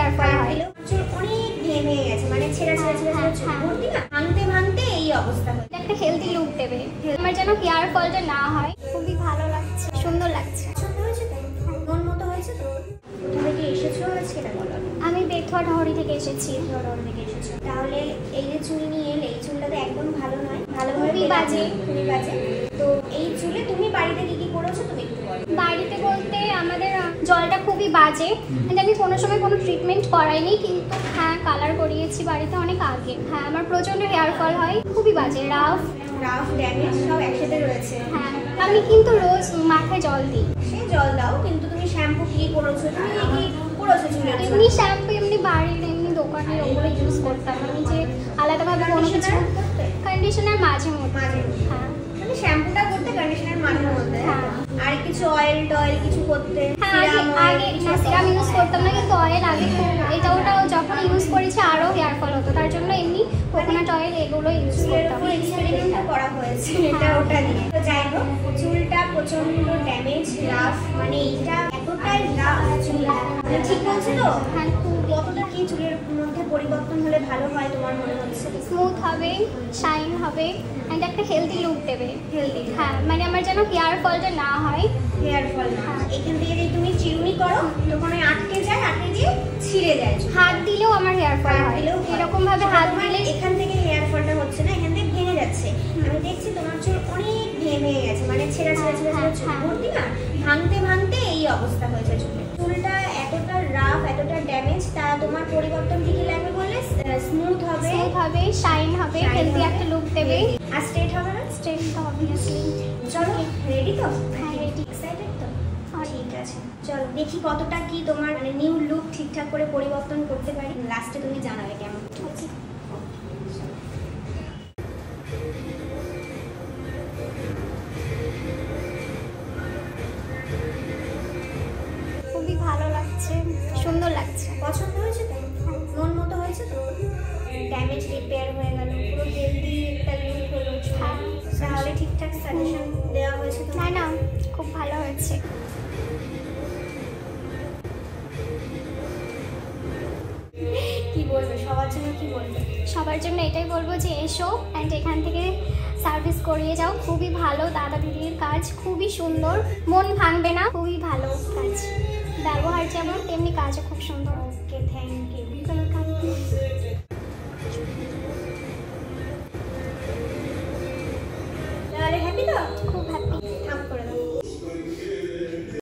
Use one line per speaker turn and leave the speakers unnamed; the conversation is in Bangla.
হেয়ার ফল হয়।
চুল অনেক ভেঙে গেছে, মানে ছেঁড়া ছেঁড়া ছেঁড়া চুল ভর্তি না, ভাঙতে ভাঙতে এই অবস্থা হয়।
একটা হেলদি লুক দেবে, আমার যেন হেয়ার ফলটা না হয়। খুবই ভালো লাগছে, সুন্দর লাগছে।
পছন্দ হয়েছে তো? মন মতো হয়েছে তো? তুমি কি এসেছো আজকে? এটা বলো।
আমি বেথুয়া ঢহরি থেকে এসেছি।
ঢহরি থেকে এসেছো, তাহলে এই যে চুল নিয়ে এলে, এই চুলটা তো একদম ভালো নয়, ভালোভাবে
খুবই বাজে,
খুবই বাজে। তো এই চুলে তুমি বাড়িতে কি কি করেছো তুমি একটু বলো।
বাড়িতে বলতে আমাদের জলটা খুবই বাজে, আমি কোনো সময় কোনো ট্রিটমেন্ট করাইনি, কিন্তু হ্যাঁ কালার করিয়েছি বাড়িতে অনেক আগে। হ্যাঁ আমার প্রচণ্ড হেয়ার ফল হয়, খুবই বাজে, রাফ
ড্যামেজ সব একসাথে রয়েছে।
হ্যাঁ আমি কিন্তু রোজ মাথায় জল দিই।
সে জল দাও, কিন্তু তুমি শ্যাম্পু কি করেছো? তুমি কি করেছো চুলের?
এমনি শ্যাম্পু এমনি বাড়ির এমনি দোকানের ওগুলো ইউজ করতাম, আমি যে আলাদাভাবে কোনো কিছু। কন্ডিশনার মাঝে মধ্যে। হ্যাঁ
মানে শ্যাম্পুটা করতে, কন্ডিশনার মাঝে মধ্যে।
হ্যাঁ
আর কিছু অয়েল টয়েল কিছু করতে?
হ্যাঁ আগে সিরাম ইউজ করতাম না, কিন্তু অয়েল আগে এটা ওটাও যখন ইউজ করেছি আরও হেয়ার ফল হতো, তার জন্য এমনি কোকোনাট অয়েল এগুলো ইউজ করতাম।
এক্সপেরিমেন্ট করা হয়েছে এটা ওটা দিয়ে। তো যাই হোক, চুলটা প্রচন্ড ড্যামেজ, রাফ, মানে এইটা এতটাই রাফ চুল। ঠিক বলছি তো?
হ্যাঁ
কতটা কি চুলের মধ্যে পরিবর্তন হলে ভালো হয় তোমার মনে হচ্ছে?
স্মুথ হবে, শাইন হবে, অ্যান্ড একটা হেলদি লুক দেবে।
হেলদি,
হ্যাঁ মানে আমার যেন হেয়ার ফলটা না হয়।
হেয়ার ফল না, এখান থেকে যদি তুমি চিরুনি করো তখন আটকে যায়, আটকে দিয়ে ছিঁড়ে যায়।
হাত দিলেও আমার হেয়ার ফল হয়, এরকম ভাবে হাত দিলে
এখান থেকে হেয়ার ফলটা হচ্ছে না, এখান থেকে ভেঙে যাচ্ছে। আমি দেখছি তোমার চুল অনেক ভেঙে গেছে, মানে ছেঁড়া ছেঁড়া ছেঁড়া ছেঁড়া চুল ভর্তি না, ভাঙতে ভাঙতে এই অবস্থা হয়েছে চুলের। চুলটা এতটা রাফ, এতটা ড্যামেজ, তা তোমার পরিবর্তন কি কি লাগবে বললে? স্মুথ হবে,
শাইন হবে, হেলদি একটা লুক দেবে।
আর স্ট্রেট হবে না?
স্ট্রেট তো অবভিয়াসলি।
চলো রেডি তো?
হ্যাঁ রেডি।
এক্সাইটেড তো? ঠিক আছে, চলো দেখি কতটা কি তোমার মানে নিউ লুক ঠিকঠাক করে পরিবর্তন করতে পারি। লাস্টে তুমি জানাবে কেমন।
খুবই ভালো লাগছে, সুন্দর লাগছে।
পছন্দ হয়েছে তো? মন মতো হয়েছে তো? ড্যামেজ রিপেয়ার হয়ে গেল, পুরো হেলদি একটা লুক হলো। তাহলে ঠিকঠাক সাজেশন দেওয়া হয়েছে তো?
না না, খুব ভালো হয়েছে।
কি বলবে সবার জন্য, কি বলবে?
সবার জন্য এটাই বলবো যে এসো অ্যান্ড এখান থেকে সার্ভিস করিয়ে যাও। খুবই ভালো দাদা দিদির কাজ, খুবই সুন্দর, মন ভাঙবে না, খুবই ভালো কাজ। ব্যবহার যেমন তেমনি কাজও খুব সুন্দর।
ওকে, থ্যাংক ইউ।